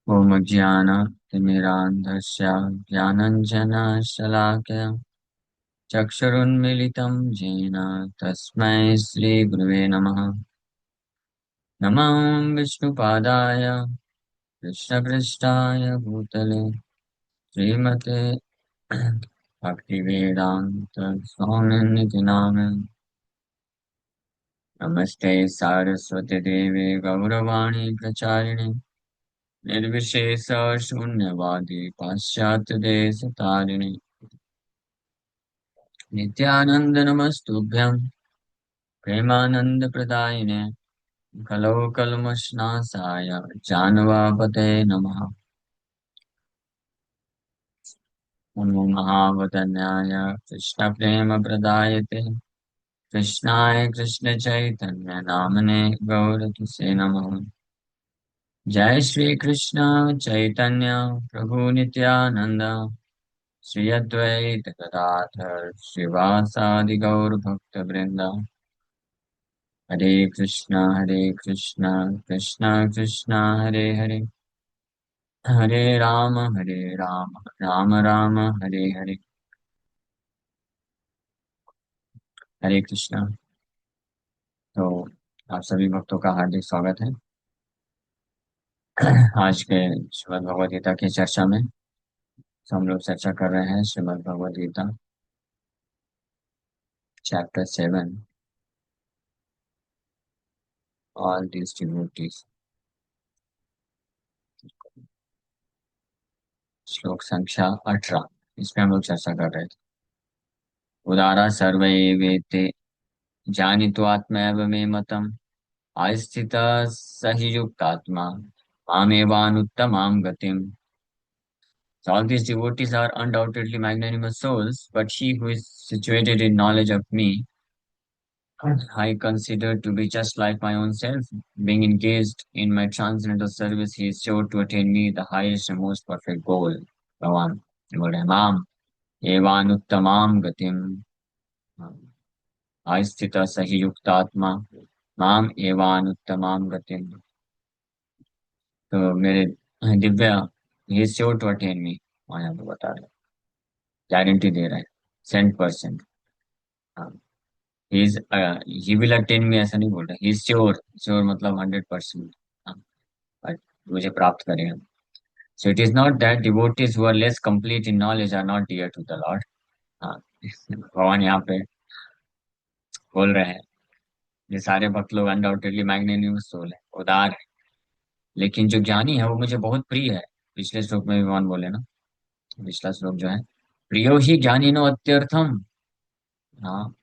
ॐ ज्ञानतिमिरान्धस्य ज्ञानञ्जनशलाकया चक्षुरुन्मीलितं येन तस्मै श्रीगुरुवे नमः। नमः विष्णुपादाय कृष्णपृष्ठाय भूतले श्रीमते भक्तिवेदान्त स्वामिनिति नामे। नमस्ते सारस्वती देवे गौरवाणी प्रचारिणे निर्विशेष शून्यवादी पाश्चात्य देश तारिणे नित्यानंद नमस्तुभ्यं प्रेमानंद प्रदायिने कलौ कल्मषनाशाय जानवापते नमः। नमो महावदन्याय कृष्ण प्रेम प्रदायते कृष्णाय कृष्ण चैतन्य नामने गौरतुसे नमः। जय श्री कृष्ण चैतन्य प्रभु नित्यानंद श्री अद्वैत गदाधर श्रीवासादि गौर भक्त वृंदा। हरे कृष्णा कृष्णा कृष्णा हरे हरे हरे राम राम राम हरे हरे। हरे कृष्णा। तो आप सभी भक्तों का हार्दिक स्वागत है आज के श्रीमद् भगवद गीता की चर्चा में। तो हम लोग चर्चा कर रहे हैं Shrimad Bhagavad Gita chapter 7, all these devotees, श्लोक संख्या 18। इसमें हम लोग चर्चा कर रहे थे। उदारा सर्व एवेते जानित्वात्मैव मे मतम् आस्थितः स हि युक्तात्मा मामेवानुत्तमां गतिम्। So all these devotees are undoubtedly magnanimous souls, but he who is situated in knowledge of me, I consider to be just like my own self, being engaged in my transcendental service, he is sure to attain me, the highest and most perfect goal. Bhagavan बोल रहे हैं, माम एवानुत्तमाम गतिम आस्थित सही युक्तात्मा माम एवानुत्तमाम गतिम। तो मेरे दिव्य, he is sure to attend me, वहाँ यहाँ पे बता रहे, गारंटी दे रहा है 100%। He is he will attend me ऐसा नहीं बोल रहा, ही इज श्योर। श्योर मतलब 100%। बट मुझे प्राप्त करेगा। So it is not that devotees who are less complete in knowledge are not dear to the lord. भगवान यहाँ पे बोल रहे हैं ये सारे भक्त लोग अनडाउटेडली मैग्नेनिमस सोल है, उदार है, लेकिन जो ज्ञानी है वो मुझे बहुत प्रिय है। पिछले श्लोक में भगवान बोले ना, पिछला श्लोक जो है, प्रियो ही ज्ञानी नो अत्यर्थम। हाँ,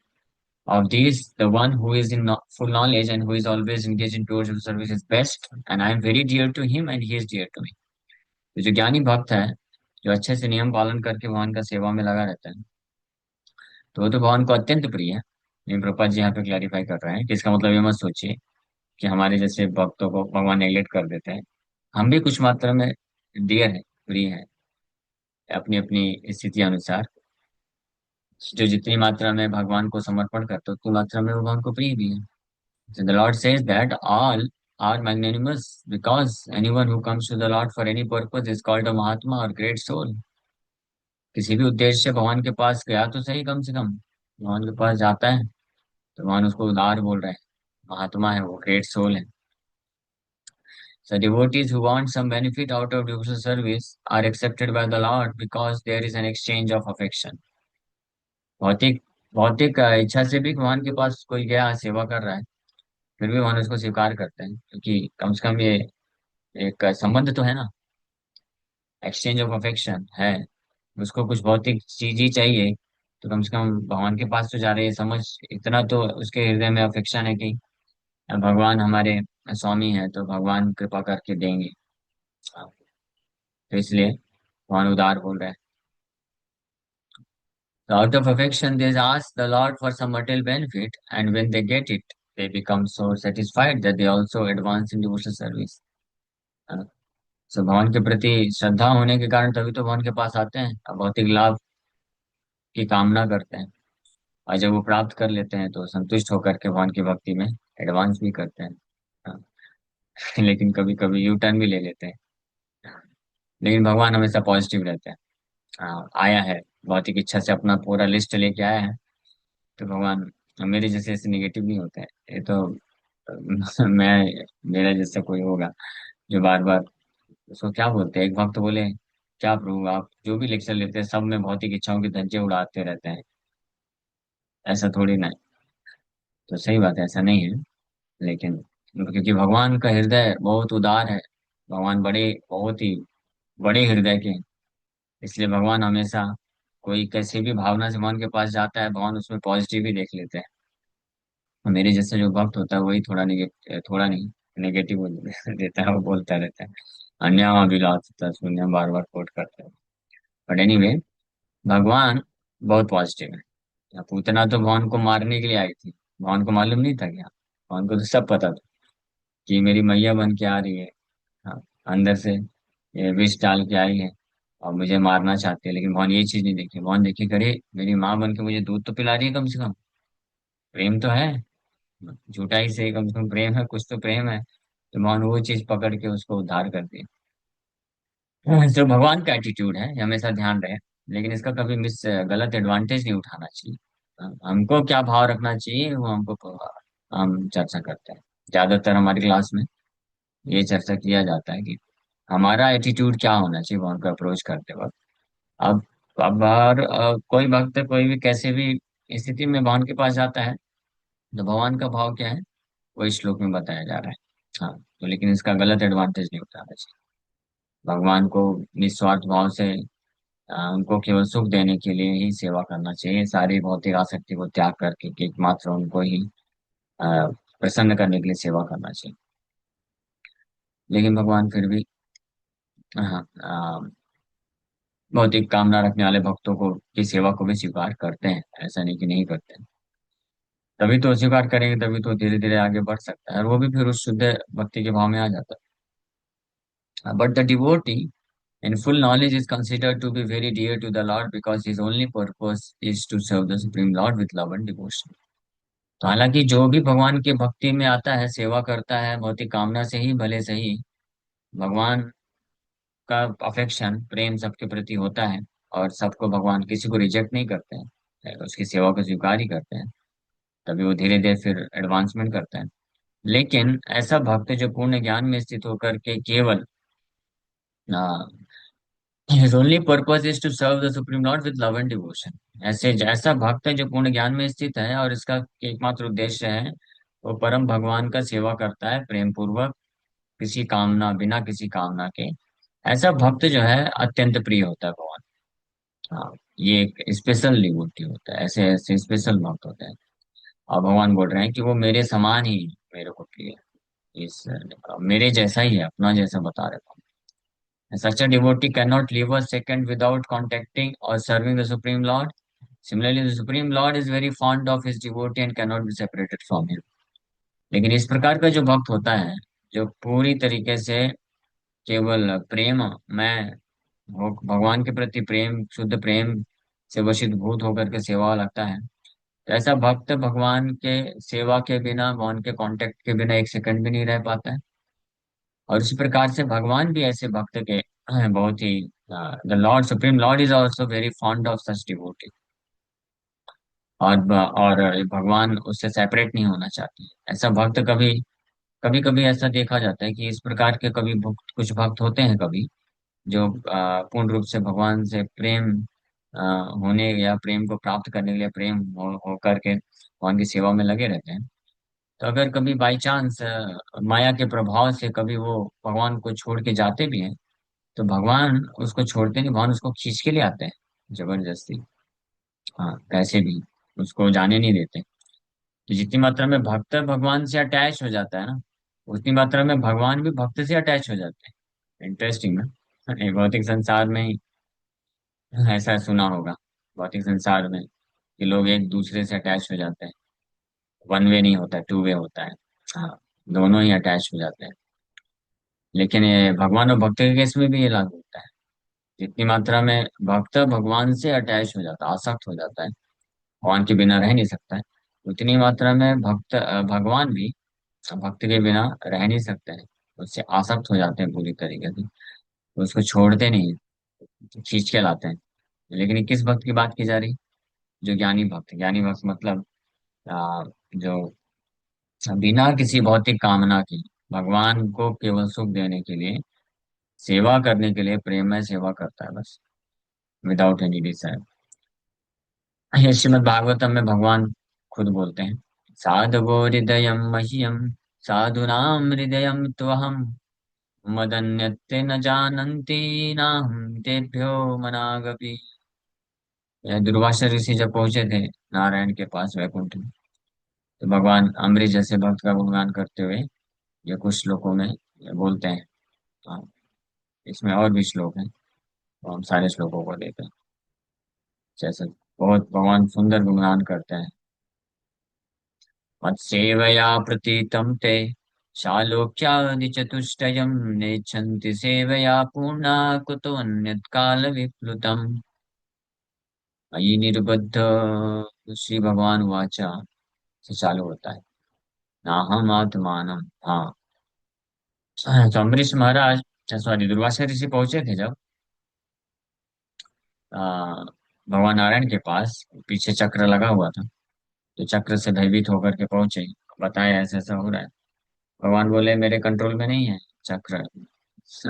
of these, the one who is in full knowledge and who is always engaged in towards service is best, and I am very dear to him and he is dear to me। तो जो ज्ञानी भक्त है, जो अच्छे से नियम पालन करके भगवान का सेवा में लगा रहता है, तो वो तो भगवान को अत्यंत प्रिय है। ये प्रभुपाद जी यहाँ पे क्लैरिफाई कर रहे हैं कि इसका मतलब ये मत सोचिए कि हमारे जैसे भक्तों को भगवान नेग्लेक्ट कर देते हैं। हम भी कुछ मात्रा में डियर है, प्रिय है, अपनी अपनी स्थिति अनुसार। जो जितनी मात्रा में भगवान को समर्पण करते हैं उतनी मात्रा में वो भगवान को प्रिय भी है। So the Lord says that all are magnanimous because anyone who comes to the Lord for any purpose is called a Mahatma or great soul। किसी भी उद्देश्य से भगवान के पास गया तो सही, कम से कम भगवान के पास जाता है तो भगवान उसको उदार बोल रहे हैं, महात्मा है वो, ग्रेट सोल है। So devotees who want some benefit out of devotional service are accepted by the Lord because there is an exchange of affection। भौतिक भौतिक इच्छा से भी भगवान के पास कोई गया सेवा कर रहा है, फिर भी भगवान उसको स्वीकार करते हैं, क्योंकि कम से कम ये एक संबंध तो है ना, एक्सचेंज ऑफ अफेक्शन है। उसको कुछ भौतिक चीज ही चाहिए तो कम से कम भगवान के पास तो जा रही है, समझ इतना तो उसके हृदय में अफेक्शन है कि भगवान हमारे स्वामी है तो भगवान कृपा करके देंगे। तो इसलिए भगवान उदार बोल रहे हैं। So out of affection they ask the Lord for some material benefit, and when they get it they become so satisfied that they also advance in devotional service। सो भगवान के प्रति श्रद्धा होने के कारण तभी तो भगवान के पास आते हैं, और भौतिक लाभ की कामना करते हैं, और जब वो प्राप्त कर लेते हैं तो संतुष्ट होकर के भगवान की भक्ति में एडवांस भी करते हैं। हाँ, लेकिन कभी कभी यू टर्न भी ले लेते हैं। लेकिन भगवान हमेशा पॉजिटिव रहते हैं। आया है, भौतिक इच्छा से अपना पूरा लिस्ट लेके आया है, तो भगवान मेरे जैसे ऐसे निगेटिव नहीं होते हैं। ये तो मैं, मेरा जैसा कोई होगा जो बार बार, उसको क्या बोलते हैं, एक वक्त बोले क्या प्रभु आप जो भी लेक्चर लेते हैं सब में भौतिक इच्छाओं के धज्जे उड़ाते रहते हैं, ऐसा थोड़ी ना है। तो सही बात है, ऐसा नहीं है। लेकिन क्योंकि भगवान का हृदय बहुत उदार है, भगवान बड़े, बहुत ही बड़े हृदय के हैं, इसलिए भगवान हमेशा कोई कैसी भी भावना से भगवान के पास जाता है, भगवान उसमें पॉजिटिव ही देख लेते हैं। और मेरे जैसे जो भक्त होता है वही थोड़ा थोड़ा नहीं, नेगेटिव देता है, वो बोलता रहता है अन्य अभिलाषिता शून्य, बार बार कोट करता है। बट एनीवे, भगवान बहुत पॉजिटिव है। या पूतना तो भगवान को मारने के लिए आई थी, भगवान को मालूम नहीं था क्या? भगवान को तो सब पता था कि मेरी मैया बन के आ रही है। हाँ, अंदर से ये विष डाल के आई है और मुझे मारना चाहती है, लेकिन भगवान ये चीज नहीं देखी। भगवान देखी, करे मेरी माँ बन के मुझे दूध तो पिला रही है, कम से कम प्रेम तो है, झूठा ही सही, कम से कम प्रेम है, कुछ तो प्रेम है। तो भगवान वो चीज पकड़ के उसको उद्धार कर दिया। जो भगवान का एटीट्यूड है ये हमेशा ध्यान रहे, लेकिन इसका कभी गलत एडवांटेज नहीं उठाना चाहिए। हमको क्या भाव रखना चाहिए वो हम चर्चा करते हैं। ज्यादातर हमारी क्लास में ये चर्चा किया जाता है कि हमारा एटीट्यूड क्या होना चाहिए भगवान को अप्रोच करते वक्त। अब अब बार कोई भक्त कोई भी कैसे भी स्थिति में भगवान के पास जाता है, तो भगवान का भाव क्या है वो इस श्लोक में बताया जा रहा है। हाँ, तो लेकिन इसका गलत एडवांटेज नहीं उठाना चाहिए। भगवान को निस्वार्थ भाव से उनको केवल सुख देने के लिए ही सेवा करना चाहिए, सारी भौतिक आसक्ति को त्याग करके कि एकमात्र उनको ही प्रसन्न करने के लिए सेवा करना चाहिए। लेकिन भगवान फिर भी हाँ, भौतिक कामना रखने वाले भक्तों को की सेवा को भी स्वीकार करते हैं, ऐसा नहीं कि नहीं करते हैं। तभी तो स्वीकार करेंगे, तभी तो धीरे धीरे आगे बढ़ सकता है, और वो भी फिर उस शुद्ध भक्ति के भाव में आ जाता है। But the devotee in full knowledge is considered to be very dear to the Lord because his only purpose is to serve the Supreme Lord with love and devotion. तो हालांकि जो भी भगवान के भक्ति में आता है, सेवा करता है भौतिक कामना से ही भले सही, भगवान का अफेक्शन, प्रेम सबके प्रति होता है। और सबको भगवान किसी को रिजेक्ट नहीं करते हैं, उसकी सेवा को स्वीकार ही करते हैं। तभी वो धीरे धीरे फिर एडवांसमेंट करता है। लेकिन ऐसा भक्त जो पूर्ण ज्ञान में स्थित होकर के केवल His only purpose is to serve the Supreme Lord with love and devotion, ऐसे जैसा भक्त है जो पूर्ण ज्ञान में स्थित है और इसका एकमात्र उद्देश्य है वो परम भगवान का सेवा करता है प्रेम पूर्वक, किसी कामना, बिना किसी कामना के। ऐसा भक्त जो है अत्यंत प्रिय होता है भगवान। हाँ, ये एक स्पेशल डिवोटी होता है, ऐसे ऐसे स्पेशल भक्त होते हैं। और भगवान बोल रहे हैं कि वो मेरे समान ही मेरे को प्रिय है, इस मेरे जैसा ही है, अपना जैसा बता रहे हैं। Such a devotee cannot live a second without contacting or serving the Supreme Lord. Similarly, the Supreme Lord is very fond of his devotee and cannot be separated from him. लेकिन इस प्रकार का जो भक्त होता है, जो पूरी तरीके से केवल प्रेम मैं भगवान के प्रति प्रेम, शुद्ध प्रेम से वशीभूत होकर के सेवा लगता है, तो ऐसा भक्त भगवान के सेवा के बिना, भगवान के कांटेक्ट के बिना एक सेकंड भी नहीं रह पाता है। और इसी प्रकार से भगवान भी ऐसे भक्त के बहुत ही, the lord, supreme lord is also very fond of such devotee. और भगवान उससे सेपरेट नहीं होना चाहते। ऐसा भक्त कभी, कभी कभी ऐसा देखा जाता है कि इस प्रकार के कभी भक्त, कुछ भक्त होते हैं कभी जो पूर्ण रूप से भगवान से प्रेम अ, होने या प्रेम को प्राप्त करने के लिए प्रेम हो करके भगवान की सेवा में लगे रहते हैं। तो अगर कभी बाई चांस माया के प्रभाव से कभी वो भगवान को छोड़ के जाते भी हैं, तो भगवान उसको छोड़ते नहीं, भगवान उसको खींच के ले आते हैं जबरदस्ती। हाँ, कैसे भी उसको जाने नहीं देते। तो जितनी मात्रा में भक्त भगवान से अटैच हो जाता है ना, उतनी मात्रा में भगवान भी भक्त से अटैच हो जाते हैं। इंटरेस्टिंग ना, ये भौतिक संसार में ही ऐसा सुना होगा, भौतिक संसार में कि लोग एक दूसरे से अटैच हो जाते हैं। वन वे नहीं होता है, टू वे होता है। हाँ, दोनों ही अटैच हो जाते हैं। लेकिन ये भगवान और भक्त के केस में भी ये लागू होता है। जितनी मात्रा में भक्त भगवान से अटैच हो जाता है, आसक्त हो जाता है, भगवान के बिना रह नहीं सकता है, उतनी मात्रा में भगवान भी भक्त के बिना रह नहीं सकते हैं, उससे आसक्त हो जाते हैं पूरी तरीके से। तो उसको छोड़ते नहीं, खींच के लाते हैं। लेकिन ये किस भक्त की बात की जा रही? जो ज्ञानी भक्त, ज्ञानी भक्त मतलब जो बिना किसी भौतिक कामना के भगवान को केवल सुख देने के लिए, सेवा करने के लिए, प्रेम में सेवा करता है बस, विदाउट एनी डिजायर। ये श्रीमद् भागवतम में भगवान खुद बोलते हैं, साधवो हृदय मह्यम साधुनाम हृदय त्वहम मदन्यते न जानन्ति नाहं तेभ्यो मनागपि। यह दुर्वासा ऋषि जब पहुंचे थे नारायण के पास वैकुंठ में, तो भगवान अम्बरीश जैसे भक्त का गुणगान करते हुए ये कुछ श्लोकों में ये बोलते हैं। हाँ, इसमें और भी श्लोक हैं, तो हम सारे श्लोकों को देते हैं। जैसे बहुत भगवान सुंदर गुणगान करते हैं। मत्सेवया प्रतीतं ते शालोक्यादिचतुष्टयं नेच्छन्ति सेवया पूर्णा कुतोऽन्यत् कालविप्लुतम्। मयि निर्बद्ध श्री भगवान वाचा से चालू होता है, नाहम आत्मानम। हाँ, तो अम्बरीश महाराज, सॉरी, दुर्वासा ऋषि पहुंचे थे जब आ, भगवान नारायण के पास, पीछे चक्र लगा हुआ था, तो चक्र से भयभीत होकर के पहुंचे, बताया ऐसा ऐसा हो रहा है। भगवान बोले मेरे कंट्रोल में नहीं है चक्र,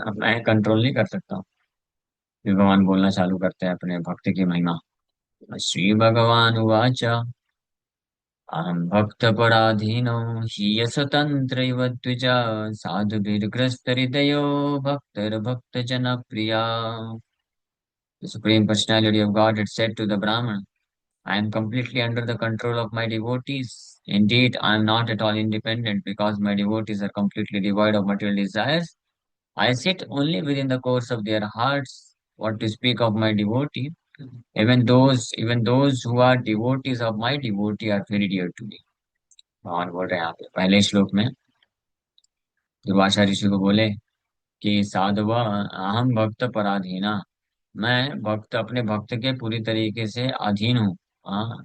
अब मैं कंट्रोल नहीं कर सकता हूँ। फिर भगवान बोलना चालू करते हैं अपने भक्त की महिमा। श्री भगवान उवाच अहं भक्तपराधीनो हीयसतन्त्र इव Dwija साधुभिर्ग्रस्तहृदयो भक्तर्भक्तजनप्रिया। The Supreme Personality of God had said to the Brahman, I am completely under the control of my devotees. Indeed, I am not at all independent because my devotees are completely devoid of material desires. I sit only within the course of their hearts. What to speak of my devotee? Even those who are devotees of my devotee are very dear to me. भगवान बोल रहे हैं यहाँ पे पहले श्लोक में, दुर्वासा ऋषि को बोले कि साधवा अहम भक्त पराधीना, मैं भक्त, अपने भक्त के पूरी तरीके से अधीन हूँ। हाँ,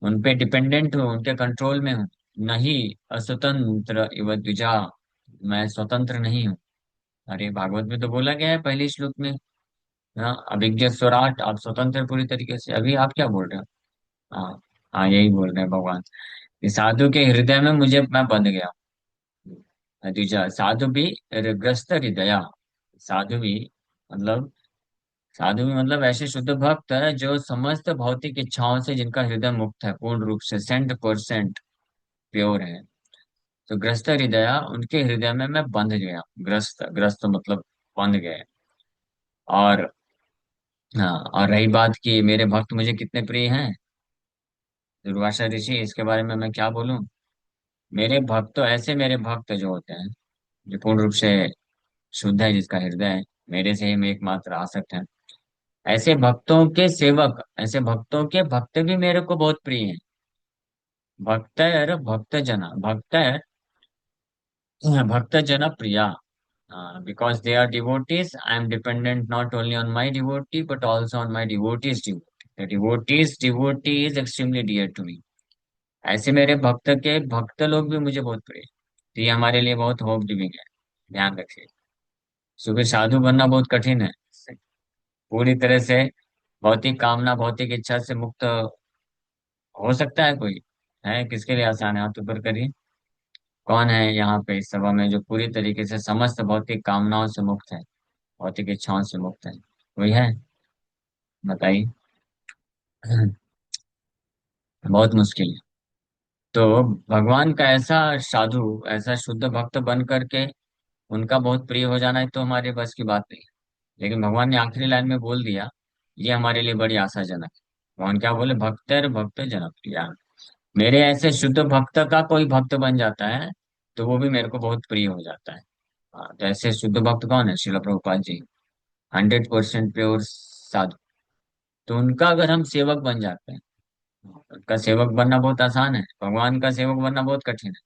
उन पे डिपेंडेंट हूँ, उनके कंट्रोल में हूँ। नहीं अस्वतंत्र इव द्विजा, मैं स्वतंत्र नहीं हूँ। अरे भागवत में तो बोला गया है पहले श्लोक में, हाँ, अभिज्ञ स्वराट, आप स्वतंत्र पूरी तरीके से, अभी आप क्या बोल रहे हो? हाँ, हाँ, यही बोल रहे हैं भगवान कि साधु के हृदय में मुझे, मैं बंध गया हूँ। द्विजा, साधु भी ग्रस्त हृदय, साधु भी मतलब, साधु भी मतलब ऐसे शुद्ध भक्त है जो समस्त भौतिक इच्छाओं से, जिनका हृदय मुक्त है, पूर्ण रूप से 100% प्योर है। तो ग्रस्त हृदय, उनके हृदय में मैं बंध गया। ग्रस्त, ग्रस्त मतलब बंध गए। और हाँ, और रही बात कि मेरे भक्त मुझे कितने प्रिय हैं, दुर्वासा ऋषि, इसके बारे में मैं क्या बोलूं। मेरे भक्त तो ऐसे, मेरे भक्त जो होते हैं, जो पूर्ण रूप से शुद्ध है, जिसका हृदय मेरे से ही में एकमात्र आसक्त है, ऐसे भक्तों के सेवक, ऐसे भक्तों के भक्त भी मेरे को बहुत प्रिय हैं। भक्तर भक्त जना, भक्तर भक्त जन प्रिया, because they are devotees, I am dependent not only on my devotee but also on my devotee's devotee. The devotee's devotee is extremely dear to me. ऐसे मेरे भक्त के भक्त लोग भी मुझे बहुत प्रिय। तो ये हमारे लिए बहुत होप गिविंग है, ध्यान रखिए। सुबह साधु बनना बहुत कठिन है, पूरी तरह से भौतिक कामना, भौतिक इच्छा से मुक्त हो सकता है कोई? है किसके लिए आसान है? हाथ ऊपर करिए। कौन है यहाँ पे इस सभा में जो पूरी तरीके से समस्त भौतिक कामनाओं से मुक्त है, भौतिक इच्छाओं से मुक्त है? कोई है? बताइए। बहुत मुश्किल है। तो भगवान का ऐसा साधु, ऐसा शुद्ध भक्त बन करके उनका बहुत प्रिय हो जाना है, तो हमारे बस की बात नहीं। लेकिन भगवान ने आखिरी लाइन में बोल दिया, ये हमारे लिए बड़ी आशाजनक है। भगवान क्या बोले? भक्तर भक्त जनक प्रिया। मेरे ऐसे शुद्ध भक्त का कोई भक्त बन जाता है तो वो भी मेरे को बहुत प्रिय हो जाता है। हाँ, तो ऐसे शुद्ध भक्त कौन है? श्रील प्रभुपाद जी, 100% प्योर साधु। तो उनका अगर हम सेवक बन जाते हैं, उनका सेवक बनना बहुत आसान है, भगवान का सेवक बनना बहुत कठिन है।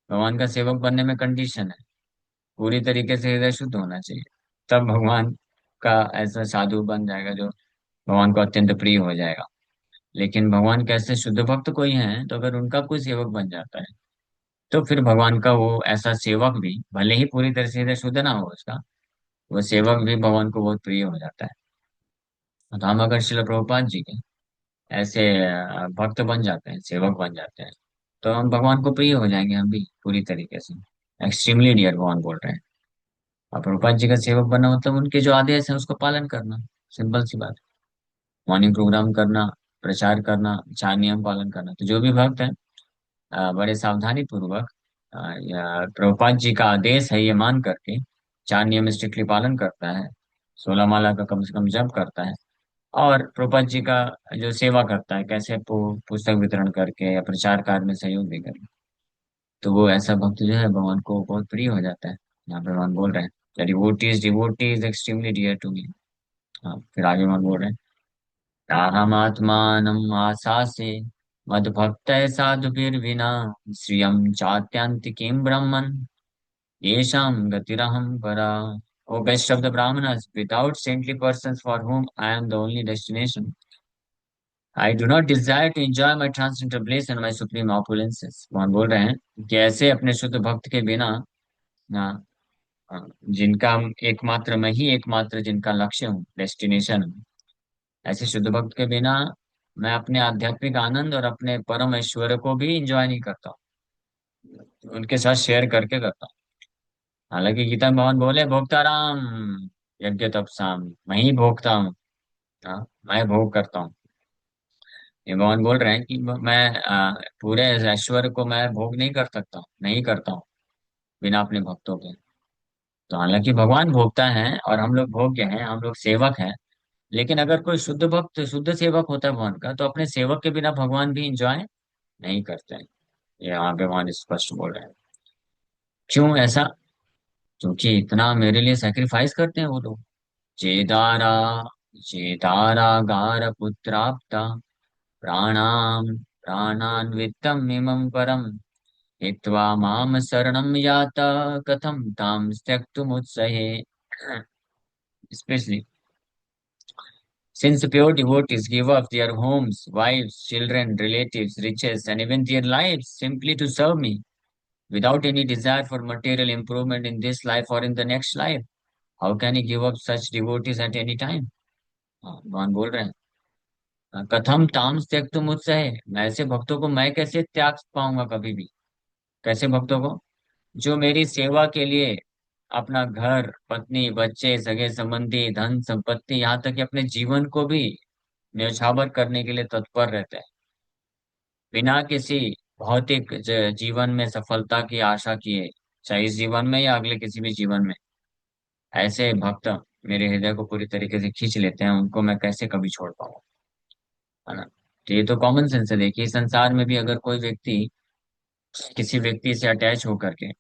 भगवान का सेवक बनने में कंडीशन है, पूरी तरीके से हृदय शुद्ध होना चाहिए, तब भगवान का ऐसा साधु बन जाएगा जो भगवान को अत्यंत प्रिय हो जाएगा। लेकिन भगवान के ऐसे शुद्ध भक्त कोई हैं, तो अगर उनका कोई सेवक बन जाता है, तो फिर भगवान का वो ऐसा सेवक भी, भले ही पूरी तरह से हृदय शुद्ध ना हो उसका, वो सेवक भी भगवान को बहुत प्रिय हो जाता है। तो हम अगर श्रील प्रभुपाद जी के ऐसे भक्त बन जाते हैं, सेवक बन जाते हैं, तो हम भगवान को प्रिय हो जाएंगे हम भी पूरी तरीके से। एक्सट्रीमली डियर भगवान बोल रहे हैं। और प्रभुपाद जी का सेवक बनना मतलब उनके जो आदेश है उसको पालन करना। सिंपल सी बात। मॉर्निंग प्रोग्राम करना, प्रचार करना, 4 नियम पालन करना। तो जो भी भक्त है बड़े सावधानी पूर्वक या प्रभुपाद जी का आदेश है ये मान करके 4 नियम स्ट्रिक्टली पालन करता है, 16 माला का कम से कम जप करता है, और प्रभुपाद जी का जो सेवा करता है, कैसे पुस्तक वितरण करके या प्रचार कार्य में सहयोग भी करके, तो वो ऐसा भक्त जो है भगवान को बहुत प्रिय हो जाता है। यहाँ पे भगवान बोल रहे हैं devotee is extremely dear to me. हाँ, फिर आगे भगवान बोल रहे हैं, अहमात्मानम् आसासे मद्भक्त साधुभिर्विना श्रियं चात्यन्तिकीं ब्रह्मन् येषां गतिरहं परा। O best of the Brahmanas, without saintly persons for whom I am the only destination, I do not desire to enjoy my transcendental bliss and my supreme opulences। भगवान बोल रहे हैं कि ऐसे अपने शुद्ध भक्त के बिना ना, जिनका एकमात्र मैं ही एकमात्र जिनका लक्ष्य हूँ, डेस्टिनेशन हूँ, ऐसे शुद्ध भक्त के बिना मैं अपने आध्यात्मिक आनंद और अपने परम ऐश्वर्य को भी इंजॉय नहीं करता हूँ, उनके साथ शेयर करके करता हूँ। हालांकि गीता में भगवान बोले भोक्ताराम यज्ञ तपसाम, मैं ही भोगता हूँ। हाँ, मैं भोग करता हूँ। ये भगवान बोल रहे हैं कि मैं पूरे ऐश्वर्य को मैं भोग नहीं कर सकता हूँ, नहीं करता हूँ बिना अपने भक्तों के। तो हालांकि भगवान भोगता है और हम लोग भोग्य हैं, हम लोग सेवक हैं। लेकिन अगर कोई शुद्ध भक्त शुद्ध सेवक होता है भगवान का, तो अपने सेवक के बिना भगवान भी इंजॉय नहीं करते हैं। ये यहाँ पे भगवान स्पष्ट बोल रहे हैं। क्यों ऐसा? क्योंकि इतना मेरे लिए सेक्रीफाइस करते हैं वो लोग। चेदारा चेदारागार पुत्राप्ता प्राणाम प्राणान्वितम इमं परम हित्वा माम शरणं याता कथम ताम त्यक्तुमुत्सहे। Especially since pure devotees give up their homes, wives, children, relatives, riches, and even their lives simply to serve me, without any desire for material improvement in this life or in the next life, how can he give up such devotees at any time? हाँ, भगवान बोल रहे हैं, कथम ताम त्यक्तुम उत्सहे, मैं ऐसे भक्तों को मैं कैसे त्याग पाऊंगा कभी भी। कैसे भक्तों को? जो मेरी सेवा के लिए अपना घर, पत्नी, बच्चे, सगे संबंधी, धन संपत्ति, यहाँ तक कि अपने जीवन को भी न्यौछावर करने के लिए तत्पर रहते हैं, बिना किसी भौतिक जीवन में सफलता की आशा किए, चाहे इस जीवन में या अगले किसी भी जीवन में। ऐसे भक्त मेरे हृदय को पूरी तरीके से खींच लेते हैं, उनको मैं कैसे कभी छोड़ पाऊँ, है ना। तो ये तो कॉमन सेंस है। देखिए संसार में भी अगर कोई व्यक्ति किसी व्यक्ति से अटैच होकर के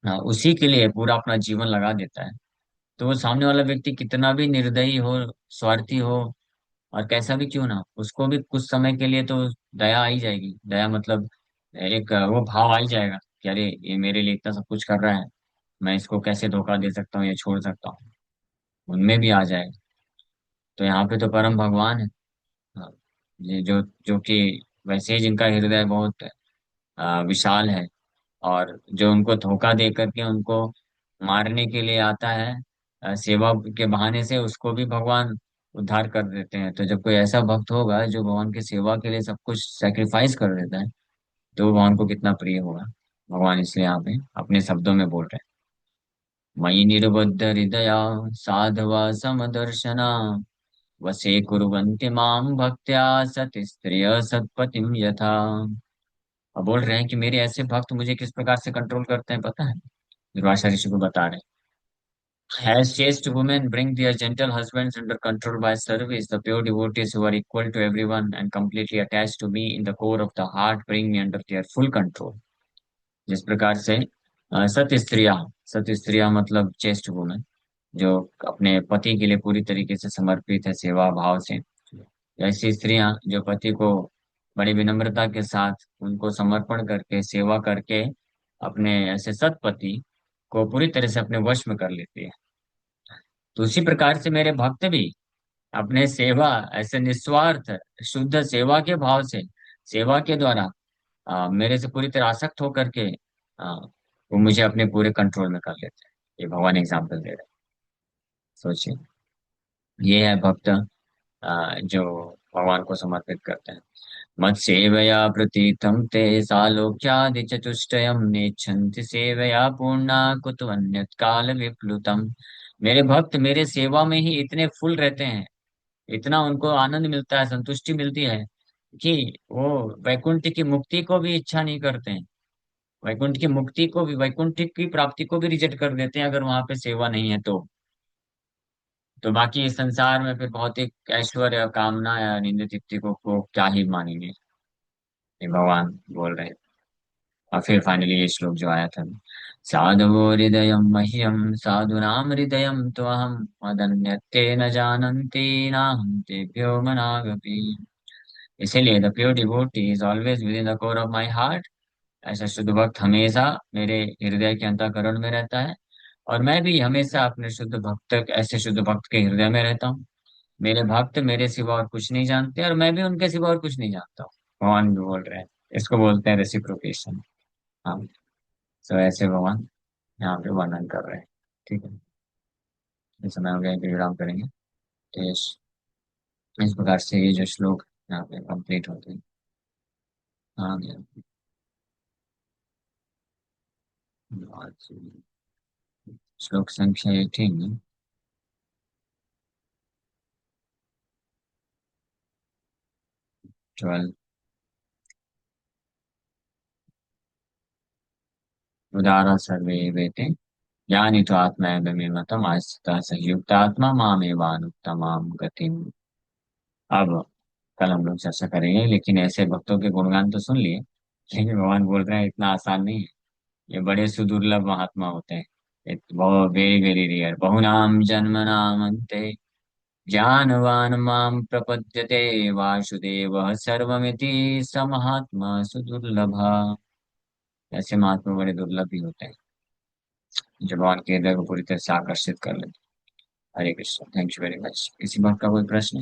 उसी के लिए पूरा अपना जीवन लगा देता है, तो वो सामने वाला व्यक्ति कितना भी निर्दयी हो, स्वार्थी हो, और कैसा भी क्यों ना हो, उसको भी कुछ समय के लिए तो दया आ ही जाएगी। दया मतलब एक वो भाव आ ही जाएगा कि अरे ये मेरे लिए इतना सब कुछ कर रहा है, मैं इसको कैसे धोखा दे सकता हूँ या छोड़ सकता हूँ, उनमें भी आ जाएगा। तो यहाँ पे तो परम भगवान है। हाँ, ये जो कि वैसे ही जिनका हृदय बहुत विशाल है, और जो उनको धोखा दे करके उनको मारने के लिए आता है सेवा के बहाने से, उसको भी भगवान उद्धार कर देते हैं। तो जब कोई ऐसा भक्त होगा जो भगवान की सेवा के लिए सब कुछ सेक्रीफाइस कर देता है, तो वो भगवान को कितना प्रिय होगा। भगवान इसलिए यहाँ पे अपने शब्दों में बोल रहे हैं, मयि निर्बुद्ध हृदया साधवा समदर्शना वसे कुर्वन्ति माम भक्त्या सति स्त्रिय सत्पतिम यथा। अब बोल रहे हैं कि मेरे ऐसे भक्त मुझे किस प्रकार से कंट्रोल करते हैं पता है? दुर्वासा ऋषि को बता रहे हैं, as chaste women bring their gentle husbands under control by service, the pure devotees who are equal to everyone and completely attached to me in the core of the heart bring me under their full control। जिस प्रकार से सत स्त्रियां मतलब chest women, जो अपने पति के लिए पूरी तरीके से समर्पित है सेवा भाव से, ऐसी स्त्रियां जो पति को बड़ी विनम्रता के साथ उनको समर्पण करके सेवा करके अपने ऐसे सतपति को पूरी तरह से अपने वश में कर लेती है। तो उसी प्रकार से मेरे भक्त भी अपने सेवा ऐसे निस्वार्थ शुद्ध सेवा के भाव से, सेवा के द्वारा मेरे से पूरी तरह आसक्त होकर के वो मुझे अपने पूरे कंट्रोल में कर लेते हैं। ये भगवान एग्जाम्पल दे रहे हैं। सोचिए, ये है भक्त जो भगवान को समर्पित करते हैं। मत सेवया प्रतीतं ते सालोक्यादि चतुष्टयम् नेच्छन्ति सेवया पूर्णा कुतवन्यत् काल विप्लुतम्। मेरे भक्त मेरे सेवा में ही इतने फुल रहते हैं, इतना उनको आनंद मिलता है, संतुष्टि मिलती है कि वो वैकुंठ की मुक्ति को भी इच्छा नहीं करते हैं। वैकुंठ की मुक्ति को भी, वैकुंठ की प्राप्ति को भी रिजेक्ट कर देते हैं अगर वहां पे सेवा नहीं है तो बाकी इस संसार में फिर भौतिक ऐश्वर्य कामना या निंदित इत्ति को क्या ही मानेंगे। ये भगवान बोल रहे हैं। और फिर फाइनली ये श्लोक जो आया था, साधवो हृदय मह्यम साधुनाम हृदय तो अहम मदन्यते न जानन्ति नाहं तेभ्यो मनागपि। इसीलिए the pure devotee is always with in the core of my heart. ऐसा शुद्ध भक्त हमेशा मेरे हृदय के अंतःकरण में रहता है, और मैं भी हमेशा अपने शुद्ध भक्त, ऐसे शुद्ध भक्त के हृदय में रहता हूँ। मेरे भक्त मेरे सिवा और कुछ नहीं जानते, और मैं भी उनके सिवा और कुछ नहीं जानता हूँ। भगवान भी बोल रहे हैं, इसको बोलते हैं रेसिप्रोकेशन। हाँ। तो ऐसे भगवान यहाँ पे वर्णन कर रहे हैं। ठीक है, इस समय हो गया कि विराम करेंगे। तो इस प्रकार से ये जो श्लोक यहाँ पे कंप्लीट होते हैं। हाँ भैया। आज श्लोक संख्या 18। 12। उदारा सर्वे वेते ज्ञानी तो आत्मा मतम आस्था संयुक्त आत्मा मामेवानुत्तमाम गतिम। अब कल हम लोग चर्चा करेंगे, लेकिन ऐसे भक्तों के गुणगान तो सुन लिए, लेकिन भगवान बोल रहे हैं इतना आसान नहीं है। ये बड़े सुदुर्लभ महात्मा होते हैं। बहुत वेरी वेरी रेयर, बहुनाम जन्मनाम अन्ते ज्ञानवान माम प्रपद्यते वासुदेव सर्वमिति स महात्मा सुदुर्लभ। ऐसे महात्मा बड़े दुर्लभ भी होते हैं, जो भगवान के हृदय को पूरी तरह से आकर्षित कर लेते हैं। Hare Krishna, thank you very much. किसी बात का कोई प्रश्न?